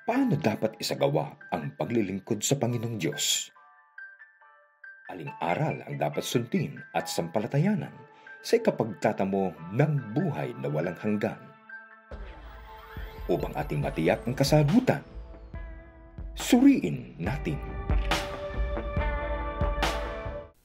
Paano dapat isagawa ang paglilingkod sa Panginoong Diyos? Aling aral ang dapat sundin at sampalatayanan sa ikapagtatamo ng buhay na walang hanggan? Upang ating matiyak ang kasagutan, suriin natin.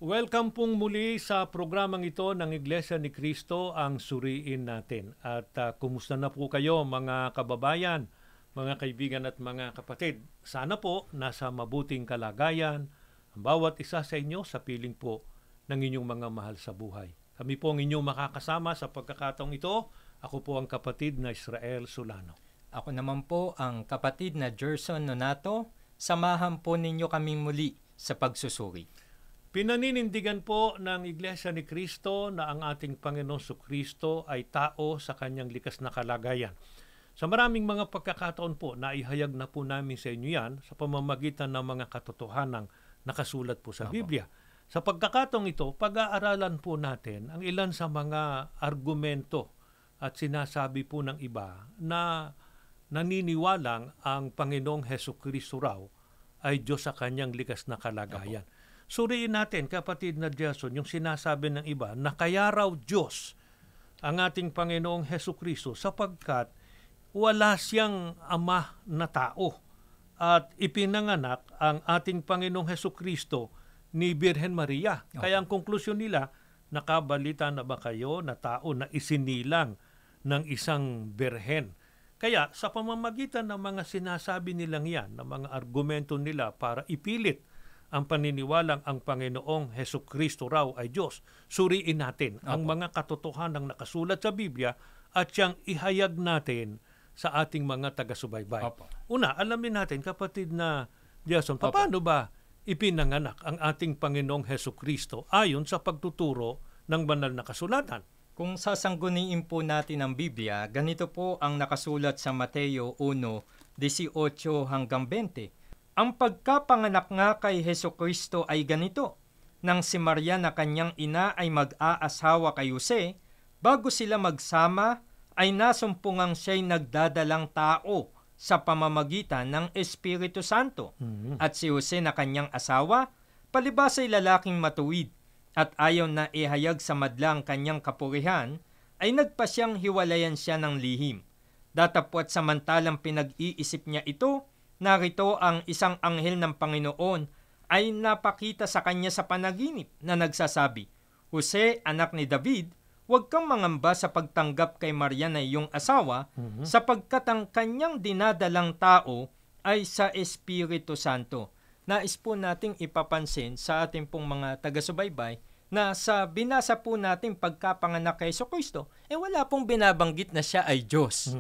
Welcome pong muli sa programang ito ng Iglesia ni Cristo, ang Suriin Natin. At kumusta na po kayo mga kababayan, mga kaibigan at mga kapatid? Sana po nasa mabuting kalagayan ang bawat isa sa inyo sa piling po ng inyong mga mahal sa buhay. Kami po ang inyong makakasama sa pagkakataong ito. Ako po ang kapatid na Israel Solano. Ako naman po ang kapatid na Gerson Nonato. Samahan po ninyo kaming muli sa pagsusuri. Pinaninindigan po ng Iglesia ni Cristo na ang ating Panginoong Kristo ay tao sa kanyang likas na kalagayan. Sa maraming mga pagkakataon po, naihayag na po namin sa inyo yan sa pamamagitan ng mga katotohanang nakasulat po sa Biblia. Sa pagkakataong ito, pag-aaralan po natin ang ilan sa mga argumento at sinasabi po ng iba na naniniwalang ang Panginoong Hesukristo raw ay Diyos sa kanyang likas na kalagayan. Suriin natin, kapatid na Jason, yung sinasabi ng iba na kaya raw Diyos ang ating Panginoong Hesukristo sapagkat wala siyang ama na tao at ipinanganak ang ating Panginoong Hesukristo ni Birhen Maria. Okay. Kaya ang konklusyon nila, nakabalita na ba kayo na tao na isinilang ng isang birhen? Kaya sa pamamagitan ng mga sinasabi nilang yan, ng mga argumento nila para ipilit ang paniniwalang ang Panginoong Hesukristo raw ay Diyos, suriin natin ang mga katotohanang nakasulat sa Biblia at siyang ihayag natin sa ating mga taga-subaybay. Una, alamin natin, kapatid na Jason, paano ba ipinanganak ang ating Panginoong Hesukristo ayon sa pagtuturo ng banal na kasulatan? Kung sasangguniin po natin ang Biblia, ganito po ang nakasulat sa Mateo 1:18 hanggang 20. Ang pagkapanganak nga kay Hesukristo ay ganito, nang si Maria na kanyang ina ay mag-aasawa kay Jose, bago sila magsama ay nasumpungang siya'y nagdadalang tao sa pamamagitan ng Espiritu Santo. At si Jose na kanyang asawa, palibas ay lalaking matuwid at ayaw na ihayag sa madlang kanyang kapurihan, ay nagpa siyang hiwalayan siya ng lihim. Datapwat samantalang pinag-iisip niya ito, narito ang isang anghel ng Panginoon ay napakita sa kanya sa panaginip na nagsasabi, Jose, anak ni David, huwag kang mangamba sa pagtanggap kay Maria na iyong asawa, sapagkat ang kanyang dinadalang tao ay sa Espiritu Santo. Nais po nating ipapansin sa ating pong mga taga-subaybay na sa binasa po nating pagkapanganak kay Jesucristo, wala pong binabanggit na siya ay Diyos.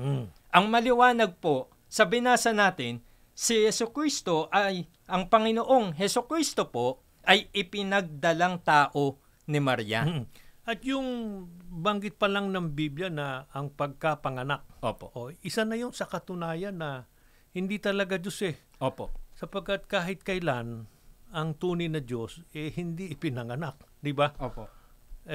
Ang maliwanag po sa binasa natin, si Jesucristo ay, ang Panginoong Jesucristo po, ay ipinagdalang tao ni Maria. At yung banggit pa lang ng Biblia na ang pagkapanganak, isa na yun sa katunayan na hindi talaga Diyos Sapagkat kahit kailan, ang tunay na Diyos, hindi ipinanganak, di ba?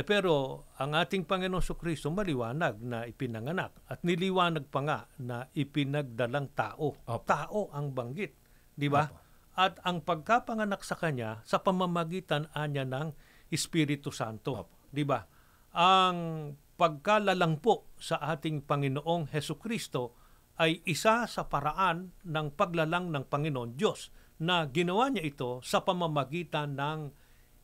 Pero ang ating Panginoong Jesucristo maliwanag na ipinanganak at niliwanag pa nga na ipinagdalang tao. Tao ang banggit, di ba? At ang pagkapanganak sa kanya sa pamamagitan anya ng Espiritu Santo, di ba? Ang pagkalalangpo sa ating Panginoong Jesucristo ay isa sa paraan ng paglalang ng Panginoon Diyos na ginawa niya ito sa pamamagitan ng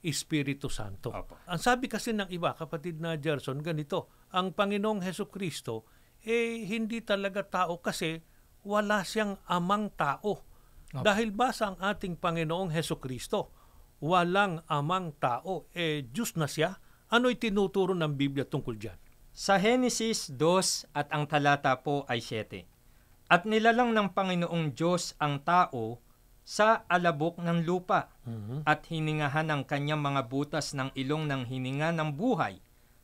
Espiritu Santo. Ang sabi kasi ng iba, kapatid na Gerson, ganito, ang Panginoong Hesukristo, hindi talaga tao kasi wala siyang amang tao. Dahil ba sa ang ating Panginoong Hesukristo, walang amang tao, Diyos na siya? Ano'y tinuturo ng Biblia tungkol dyan? Sa Genesis 2 at ang talata po ay 7. At nilalang ng Panginoong Diyos ang tao sa alabok ng lupa at hiningahan ang kanyang mga butas ng ilong ng hininga ng buhay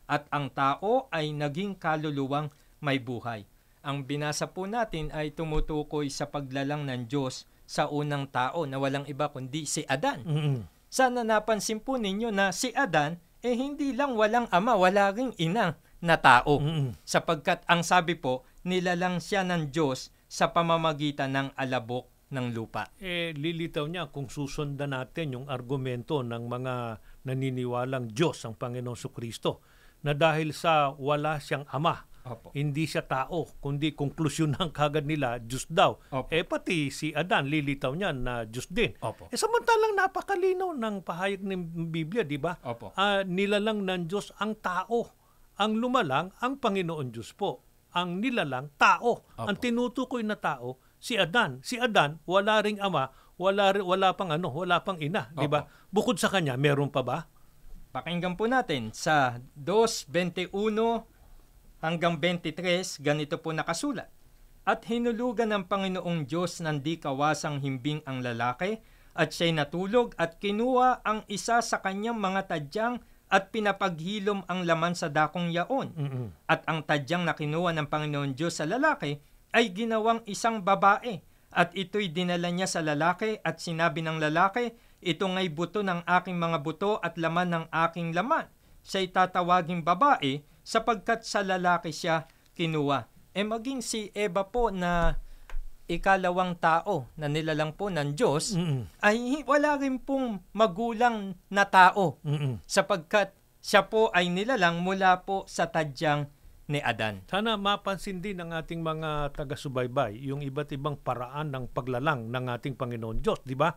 at ang tao ay naging kaluluwang may buhay. Ang binasa po natin ay tumutukoy sa paglalang ng Diyos sa unang tao na walang iba kundi si Adan. Sana napansin po ninyo na si Adan hindi lang walang ama, wala ring ina na tao. Sapagkat ang sabi po, nilalang siya ng Diyos sa pamamagitan ng alabok ng lupa. Lilitaw niya kung susundan natin yung argumento ng mga naniniwalang Diyos ang Panginoong Kristo na dahil sa wala siyang ama, Opo. hindi siya tao, kundi konklusyon ng kagad nila, Diyos daw. Opo. Pati si Adan, lilitaw niya na Diyos din. Opo. Samantalang napakalinaw ng pahayag ng Biblia, di ba? Opo. Nilalang ng Diyos ang tao. Ang lumalang, ang Panginoon Diyos po. Ang nilalang, tao. Opo. Ang tinutukoy na tao, si Adan. Si Adan, wala ring ama, wala pang ina, di ba? Bukod sa kanya, meron pa ba? Pakinggan po natin sa 2:21 hanggang 23, ganito po nakasulat. At hinulugan ng Panginoong Diyos ng di kawasang himbing ang lalaki, at siya'y natulog at kinuha ang isa sa kanyang mga tadyang at pinapaghilom ang laman sa dakong yaon. At ang tadyang na kinuha ng Panginoon Diyos sa lalaki ay ginawang isang babae. At ito'y dinala niya sa lalaki at sinabi ng lalaki, ito nga'y buto ng aking mga buto at laman ng aking laman. Siya'y tatawaging babae sapagkat sa lalaki siya kinuha. Maging si Eva po na ikalawang tao na nilalang po ng Diyos, ay wala rin pong magulang na tao sapagkat siya po ay nilalang mula po sa tadyang ni Adan. Sana mapansin din ng ating mga taga-subaybay yung iba't ibang paraan ng paglalang ng ating Panginoon Diyos, di ba?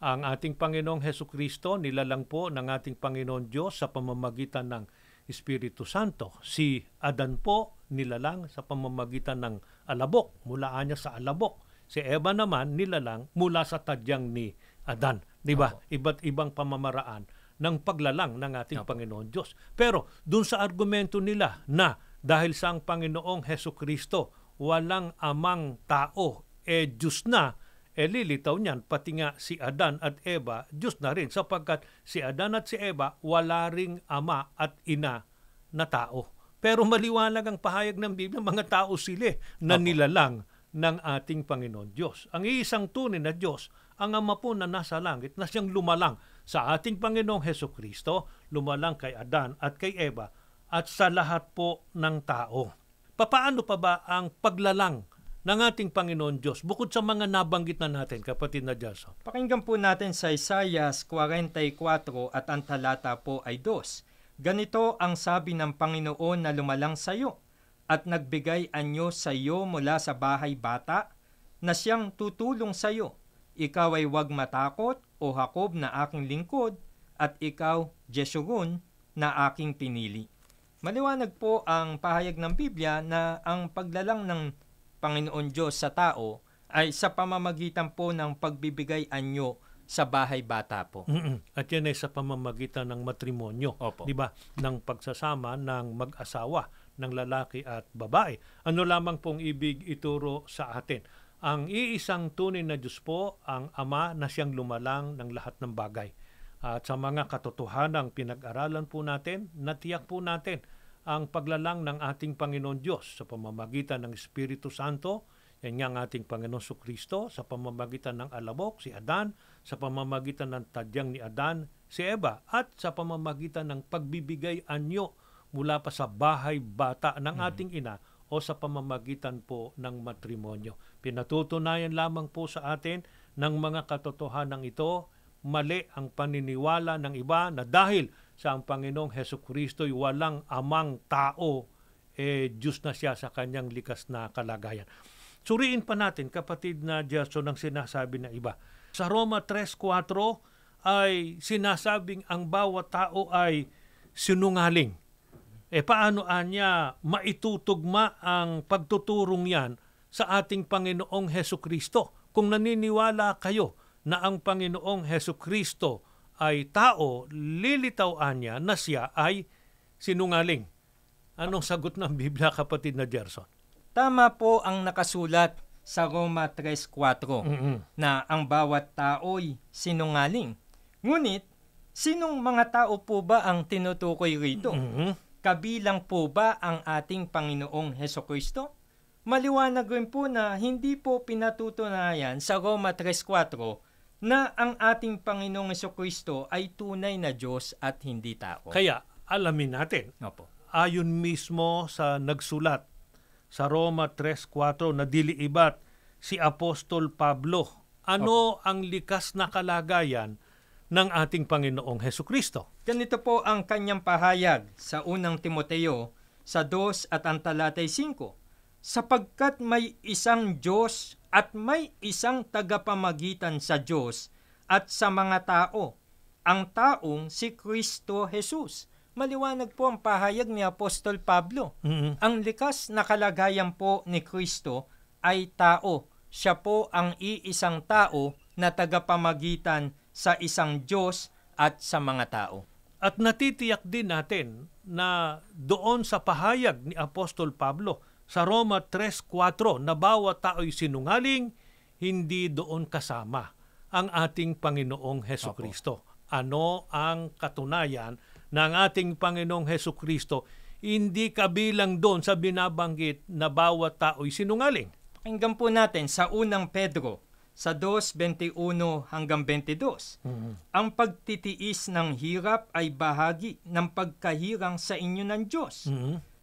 Ang ating Panginoong Hesukristo nilalang po ng ating Panginoon Diyos sa pamamagitan ng Espiritu Santo. Si Adan po nilalang sa pamamagitan ng alabok, mulaan niya sa alabok. Si Eva naman nilalang mula sa tadyang ni Adan, di ba? Iba't ibang pamamaraan ng paglalang ng ating Panginoon Diyos. Pero dun sa argumento nila na dahil sa ang Panginoong Hesukristo walang amang tao, Diyos na, lilitaw niyan, pati nga si Adan at Eva, Diyos na rin, sapagkat si Adan at si Eva, wala ring ama at ina na tao. Pero maliwanag ang pahayag ng Biblia, mga tao sila na nilalang ng ating Panginoon Diyos. Ang iisang tunay na Diyos, ang Ama po na nasa langit, na siyang lumalang sa ating Panginoong Hesukristo, lumalang kay Adan at kay Eva, at sa lahat po ng tao. Papaano pa ba ang paglalang ng ating Panginoon Diyos, bukod sa mga nabanggit na natin, kapatid na Jason? Pakinggan po natin sa Isaiah 44 at ang talata po ay 2. Ganito ang sabi ng Panginoon na lumalang sa iyo, at nagbigay anyo sa iyo mula sa bahay bata, na siyang tutulong sa iyo. Ikaw ay huwag matakot, o Jacob na aking lingkod, at ikaw, Jeshurun, na aking pinili. Maliwanag po ang pahayag ng Biblia na ang paglalang ng Panginoon Diyos sa tao ay sa pamamagitan po ng pagbibigay anyo sa bahay bata po. At yan ay sa pamamagitan ng matrimonyo, di ba? Ng pagsasama ng mag-asawa, ng lalaki at babae. Ano lamang pong ibig ituro sa atin? Ang iisang tunay na Diyos po, ang Ama na siyang lumalang ng lahat ng bagay. At sa mga katotohanang pinag-aralan po natin, natiyak po natin ang paglalang ng ating Panginoon Diyos sa pamamagitan ng Espiritu Santo. Yan nga ang ating Panginoon Kristo, sa pamamagitan ng alabok, si Adan, sa pamamagitan ng tadyang ni Adan, si Eva, at sa pamamagitan ng pagbibigay anyo mula pa sa bahay bata ng ating ina o sa pamamagitan po ng matrimonyo. Pinatutunayan lamang po sa atin ng mga katotohanan ito, mali ang paniniwala ng iba na dahil sa ang Panginoong Hesukristo'y walang amang tao, Diyos na siya sa kanyang likas na kalagayan. Suriin pa natin, kapatid na Jason, ang sinasabi ng iba. Sa Roma 3:4 ay sinasabing ang bawat tao ay sinungaling. Paano anya maitutugma ang pagtuturong yan sa ating Panginoong Hesukristo? Kung naniniwala kayo na ang Panginoong Hesukristo ay tao, lilitaw niya na siya ay sinungaling. Anong sagot ng Biblia, kapatid na Gerson? Tama po ang nakasulat sa Roma 3:4 na ang bawat tao'y sinungaling. Ngunit, sinong mga tao po ba ang tinutukoy rito? Kabilang po ba ang ating Panginoong Hesukristo? Maliwanag rin po na hindi po pinatutunayan sa Roma 3:4 na ang ating Panginoong Hesukristo ay tunay na Diyos at hindi tao. Kaya, alamin natin. Opo. Ayon mismo sa nagsulat sa Roma 3:4 na dili iba't si Apostol Pablo. Ano ang likas na kalagayan ng ating Panginoong Hesukristo? Ganito po ang kanyang pahayag sa unang Timoteo sa 2 at ang talatay 5. Sapagkat may isang Diyos at may isang tagapamagitan sa Diyos at sa mga tao, ang taong si Kristo Jesus. Maliwanag po ang pahayag ni Apostol Pablo. Ang likas na kalagayan po ni Kristo ay tao. Siya po ang iisang tao na tagapamagitan sa isang Diyos at sa mga tao. At natitiyak din natin na doon sa pahayag ni Apostol Pablo sa Roma 3:4 na bawat tao'y sinungaling, hindi doon kasama ang ating Panginoong Hesukristo. Ano ang katunayan na ang ating Panginoong Hesukristo hindi kabilang doon sa binabanggit na bawat tao'y sinungaling? Pakinggan po natin sa unang Pedro sa 2:21 hanggang 22. Ang pagtitiis ng hirap ay bahagi ng pagkahirang sa inyo ng Diyos.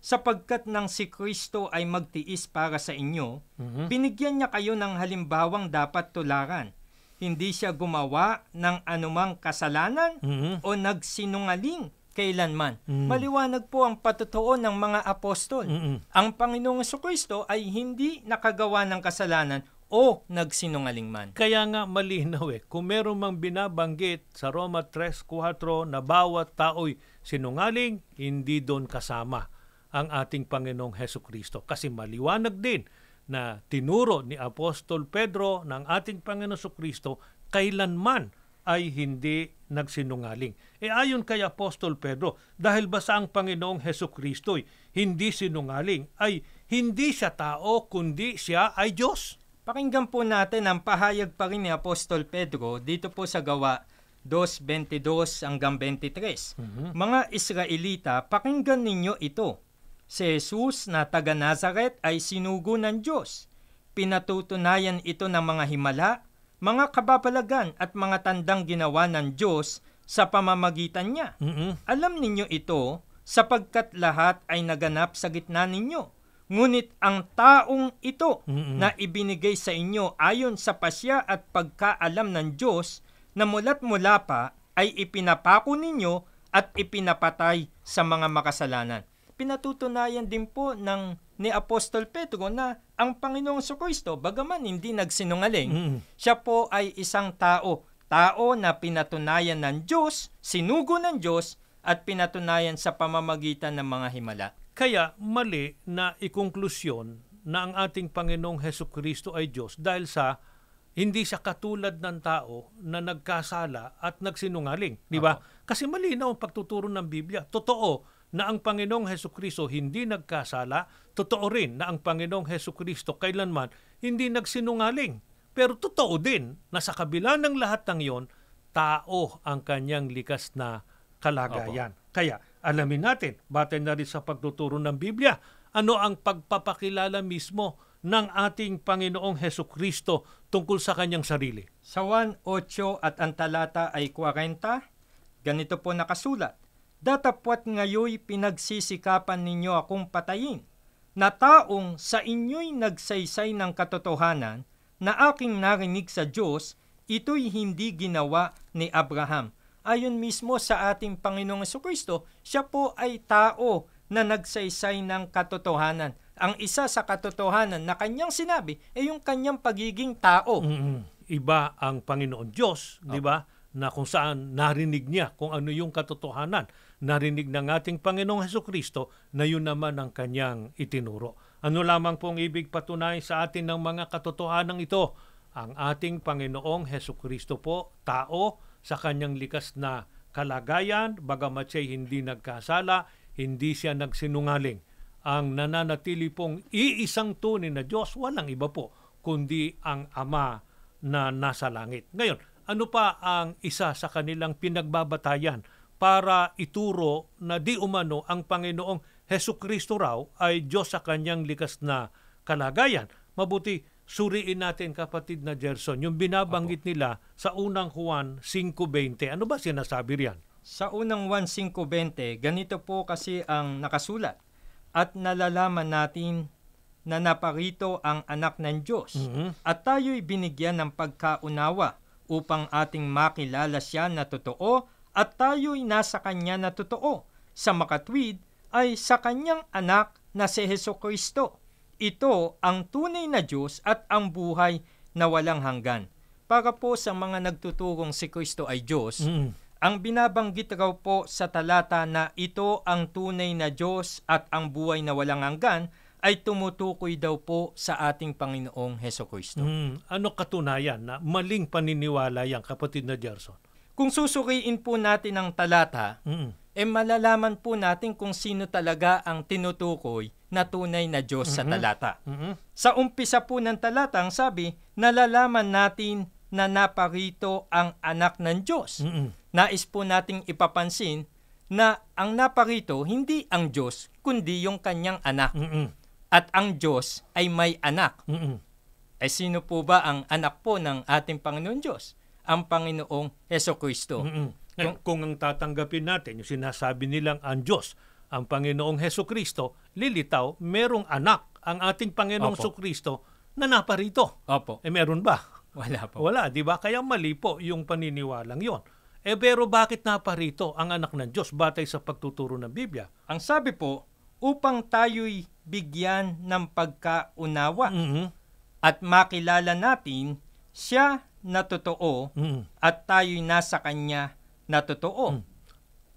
Sapagkat nang si Kristo ay magtiis para sa inyo, binigyan niya kayo ng halimbawang dapat tularan. Hindi siya gumawa ng anumang kasalanan o nagsinungaling kailanman. Maliwanag po ang patutuo ng mga apostol. Ang Panginoong Jesucristo ay hindi nakagawa ng kasalanan o nagsinungaling man. Kaya nga malinaw kung meron mang binabanggit sa Roma 3:4 na bawat tao'y sinungaling, hindi doon kasama ang ating Panginoong Hesukristo. Kasi maliwanag din na tinuro ni Apostol Pedro ng ating Panginoong Hesukristo kailanman ay hindi nagsinungaling. Ayon kay Apostol Pedro, dahil ba sa ang Panginoong Hesukristo'y hindi sinungaling, ay hindi siya tao kundi siya ay Diyos. Pakinggan po natin ang pahayag pa rin ni Apostol Pedro dito po sa Gawa 2:22 hanggang 23. Mga Israelita, pakinggan ninyo ito. Si Jesus na taga Nazaret ay sinugo ng Diyos. Pinatutunayan ito ng mga himala, mga kababalagan at mga tandang ginawa ng Diyos sa pamamagitan niya. Alam ninyo ito sapagkat lahat ay naganap sa gitna ninyo. Ngunit ang taong ito na ibinigay sa inyo ayon sa pasya at pagkaalam ng Diyos na mula't mula pa ay ipinapako ninyo at ipinapatay sa mga makasalanan. Pinatutunayan din po ni Apostol Pedro na ang Panginoong Jesucristo, bagaman hindi nagsinungaling, siya po ay isang tao na pinatunayan ng Diyos, sinugo ng Diyos, at pinatunayan sa pamamagitan ng mga himala. Kaya mali na ikonklusyon na ang ating Panginoong Hesukristo ay Diyos dahil sa hindi siya katulad ng tao na nagkasala at nagsinungaling. Di ba? Kasi malinaw ang pagtuturo ng Biblia. Totoo na ang Panginoong Hesukristo hindi nagkasala, totoo rin na ang Panginoong Hesukristo kailanman hindi nagsinungaling. Pero totoo din na sa kabila ng lahat ng iyon, tao ang kanyang likas na kalagayan. Kaya alamin natin, batay na rin sa pagtuturo ng Biblia, ano ang pagpapakilala mismo ng ating Panginoong Hesukristo tungkol sa kanyang sarili. Sa 1:8 at ang talata ay 40, ganito po nakasulat. Datapwat ngayoy pinagsisikapan ninyo akong patayin, na taong sa inyo'y nagsaysay ng katotohanan na aking narinig sa Diyos, ito'y hindi ginawa ni Abraham. Ayon mismo sa ating Panginoong Jesucristo, siya po ay tao na nagsaysay ng katotohanan. Ang isa sa katotohanan na kanyang sinabi ay yung kanyang pagiging tao. Iba ang Panginoon Diyos, di ba? Na kung saan narinig niya kung ano yung katotohanan. Narinig ng ating Panginoong Hesukristo na yun naman ang kanyang itinuro. Ano lamang pong ibig patunayan sa atin ng mga katotohanan ito? Ang ating Panginoong Hesukristo po, tao sa kanyang likas na kalagayan, bagamat siya hindi nagkasala, hindi siya nagsinungaling. Ang nananatili pong iisang tunay na Diyos, walang iba po, kundi ang Ama na nasa langit. Ngayon, ano pa ang isa sa kanilang pinagbabatayan para ituro na di umano ang Panginoong Hesukristo raw ay Diyos sa kanyang likas na kalagayan? Mabuti, suriin natin kapatid na Gerson, yung binabanggit nila sa unang Juan 5:20. Ano ba sinasabi riyan? Sa unang Juan 5:20, ganito po kasi ang nakasulat. At nalalaman natin na naparito ang anak ng Diyos Mhm. at tayo'y binigyan ng pagkaunawa upang ating makilala siya na totoo at tayo'y nasa kanya na totoo. Sa makatwid ay sa kanyang anak na si Hesukristo. Ito ang tunay na Diyos at ang buhay na walang hanggan. Para po sa mga nagtuturong si Kristo ay Diyos, Mhm. ang binabanggit raw po sa talata na ito ang tunay na Diyos at ang buhay na walang hanggan ay tumutukoy daw po sa ating Panginoong Hesukristo. Ano katunayan na maling paniniwala yan, kapatid na Gerson? Kung susuriin po natin ang talata, malalaman po natin kung sino talaga ang tinutukoy na tunay na Diyos sa talata. Mhm. Sa umpisa po ng talata, ang sabi, nalalaman natin na naparito ang anak ng Diyos. Mhm. Nais po nating ipapansin na ang naparito hindi ang Diyos, kundi yung kanyang anak. Mhm. At ang Diyos ay may anak. Mhm. Sino po ba ang anak po ng ating Panginoon Diyos? Ang Panginoong Hesukristo. Mhm. Kung ang tatanggapin natin, yung sinasabi nilang ang Diyos, ang Panginoong Hesukristo, lilitaw, merong anak ang ating Panginoong Opo. Hesukristo na naparito. Opo. Meron ba? Wala po. Wala, di ba? Kaya mali po yung paniniwalang yon. Pero bakit naparito ang anak ng Diyos batay sa pagtuturo ng Biblia? Ang sabi po, upang tayo'y bigyan ng pagkaunawa Mhm. at makilala natin siya na totoo Mhm. at tayo'y nasa kanya na totoo.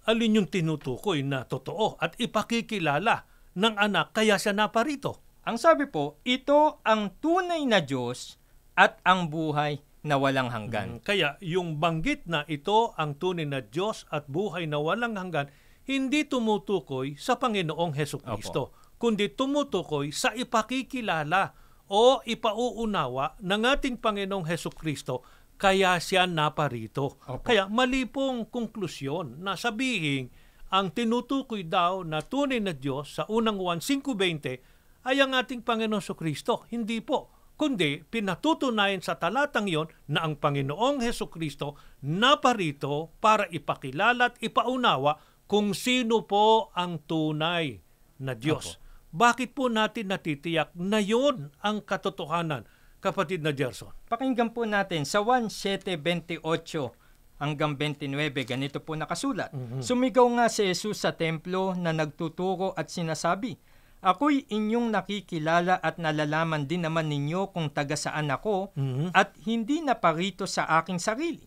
Alin yung tinutukoy na totoo at ipakikilala ng anak kaya siya naparito? Ang sabi po, ito ang tunay na Diyos at ang buhay na walang hanggan. Kaya yung banggit na ito ang tunay na Diyos at buhay na walang hanggan, hindi tumutukoy sa Panginoong Hesukristo, kundi tumutukoy sa ipakikilala o ipauunawa ng ating Panginoong Hesukristo kaya siya naparito. Opo. Kaya mali pong konklusyon na sabihin ang tinutukoy daw na tunay na Diyos sa unang Juan 5:20 ay ang ating Panginoong Hesukristo. Hindi po. Kundi pinatutunayan sa talatang yon na ang Panginoong Hesukristo naparito para ipakilala at ipaunawa kung sino po ang tunay na Diyos. Bakit po natin natitiyak na yon ang katotohanan, kapatid na Gerson? Pakinggan po natin sa 1:7:28 hanggang 29, ganito po nakasulat. Sumigaw nga si Jesus sa templo na nagtuturo at sinasabi, ako'y inyong nakikilala at nalalaman din naman ninyo kung taga saan ako at hindi naparito sa aking sarili.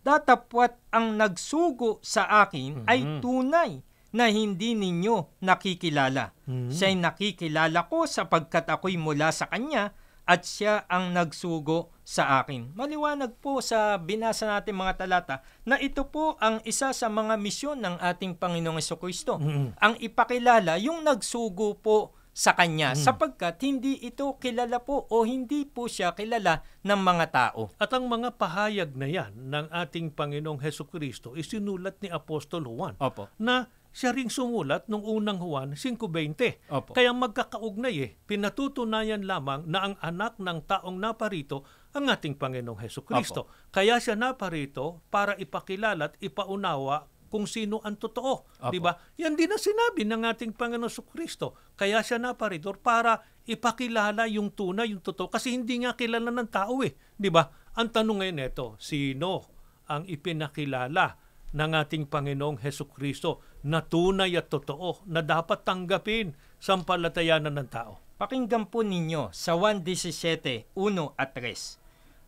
Datapwat ang nagsugo sa akin ay tunay na hindi ninyo nakikilala. Siya'y nakikilala ko sapagkat ako'y mula sa kanya at siya ang nagsugo sa akin. Maliwanag po sa binasa natin mga talata na ito po ang isa sa mga misyon ng ating Panginoong Hesukristo. Ang ipakilala yung nagsugo po sa kanya sapagkat hindi ito kilala po o hindi po siya kilala ng mga tao. At ang mga pahayag na yan ng ating Panginoong Hesukristo isinulat ni Apostol Juan Opo. na siya ring sumulat nung unang Juan 5:20. Opo. Kaya magkakaugnay pinatutunayan lamang na ang anak ng taong naparito ang ating Panginoong Hesukristo. Kaya siya naparito para ipakilala at ipaunawa kung sino ang totoo. Opo. Di ba? Yan din ang sinabi ng ating Panginoong Hesukristo. Kaya siya naparito para ipakilala yung tunay, yung totoo. Kasi hindi nga kilala ng tao Di ba? Ang tanong ngayon ito, sino ang ipinakilala ng ating Panginoong Hesukristo na tunay at totoo na dapat tanggapin sa sampalatayanan ng tao? Pakinggan po ninyo sa 1:17, 1 at 3.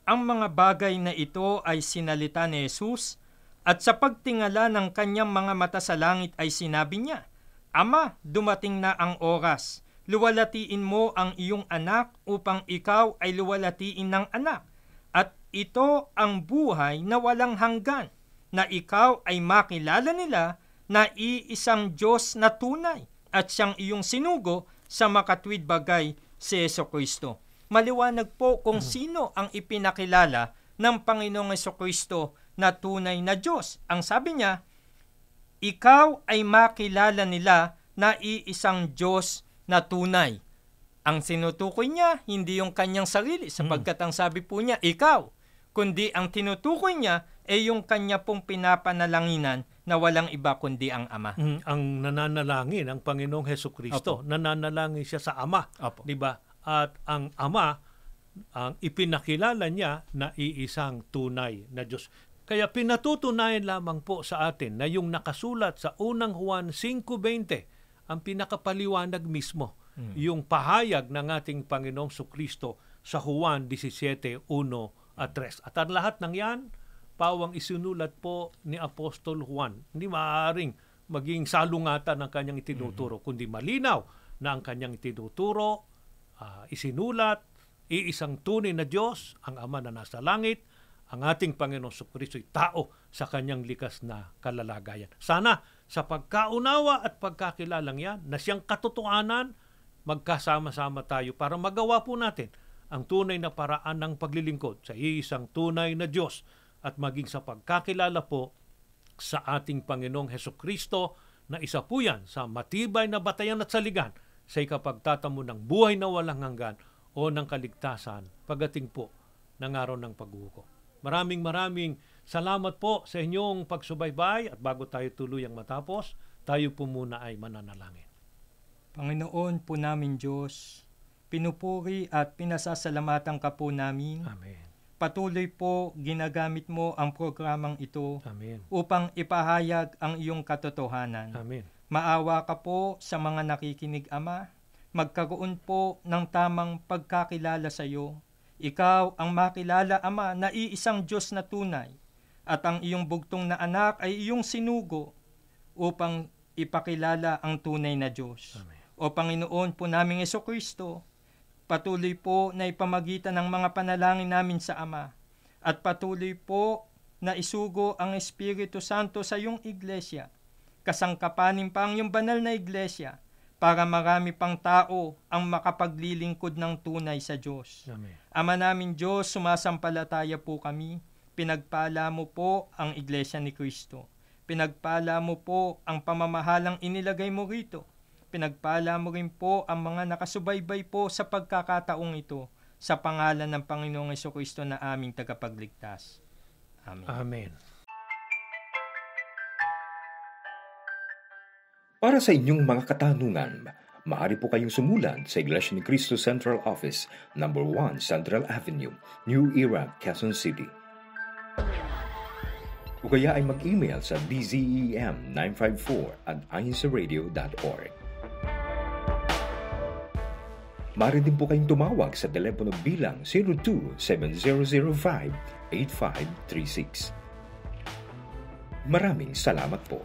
Ang mga bagay na ito ay sinalita ni Jesus at sa pagtingala ng kanyang mga mata sa langit ay sinabi niya, Ama, dumating na ang oras. Luwalatiin mo ang iyong anak upang ikaw ay luwalatiin ng anak. At ito ang buhay na walang hanggan, na ikaw ay makilala nila na iisang Diyos na tunay at siyang iyong sinugo sa makatwid bagay si Hesukristo. Maliwanag po kung sino ang ipinakilala ng Panginoong Hesukristo na tunay na Diyos. Ang sabi niya, ikaw ay makilala nila na iisang Diyos na tunay. Ang sinutukoy niya, hindi yung kanyang sarili, sapagkat ang sabi po niya, ikaw. Kundi ang tinutukoy niya ay yung kanya pong pinapanalanginan na walang iba kundi ang Ama. Ang nananalangin, ang Panginoong Hesukristo, nananalangin siya sa Ama. Opo. Di ba? at ang Ama ang ipinakilala niya na iisang tunay na Diyos. Kaya pinatutunayan lamang po sa atin na yung nakasulat sa unang Juan 5:20, ang pinakapaliwanag mismo, yung pahayag ng ating Panginoong Kristo sa Juan 17:1 at 3. At ang lahat ng yan, pawang isinulat po ni Apostol Juan. Hindi maaaring maging salungatan ng kanyang itinuturo, kundi malinaw na ang kanyang itinuturo, isinulat, iisang tunay na Diyos, ang Ama na nasa langit, ang ating Panginoong Kristo ay tao sa kanyang likas na kalalagayan. Sana sa pagkaunawa at pagkakilalang yan, na siyang katotohanan, magkasama-sama tayo para magawa po natin ang tunay na paraan ng paglilingkod sa iisang tunay na Diyos at maging sa pagkakilala po sa ating Panginoong Hesukristo na isa po yan sa matibay na batayan at saligan sa ikapagtatamo ng buhay na walang hanggan o ng kaligtasan pagdating po ng araw ng paghuhukom. Maraming salamat po sa inyong pagsubaybay at bago tayo tuluyang matapos, tayo po muna ay mananalangin. Panginoon po namin Diyos, pinupuri at pinasasalamatan ka po namin. Amen. Patuloy po ginagamit mo ang programang ito. Amen. Upang ipahayag ang iyong katotohanan. Amen. Maawa ka po sa mga nakikinig, Ama. Magkaroon po ng tamang pagkakilala sa iyo. Ikaw ang makilala, Ama, na iisang Diyos na tunay, at ang iyong bugtong na anak ay iyong sinugo upang ipakilala ang tunay na Diyos. Amen. O Panginoon po naming Jesucristo, patuloy po na ipamagitan ng mga panalangin namin sa Ama, at patuloy po na isugo ang Espiritu Santo sa iyong iglesia, kasangkapanin pa ang iyong banal na iglesia, para marami pang tao ang makapaglilingkod ng tunay sa Diyos. Amen. Ama namin Diyos, sumasampalataya po kami. Pinagpala mo po ang Iglesia ni Kristo. Pinagpala mo po ang pamamahalang inilagay mo rito. Pinagpala mo rin po ang mga nakasubaybay po sa pagkakataong ito sa pangalan ng Panginoong Jesucristo na aming tagapagligtas. Amen. Amen. Para sa inyong mga katanungan, maaari po kayong sumulat sa Iglesia ni Cristo Central Office, No. 1 Central Avenue, New Era, Quezon City. O kaya ay mag-email sa dzem954@ainsaradio.org. Maaari din po kayong tumawag sa telepono bilang 02-7005-8536. Maraming salamat po.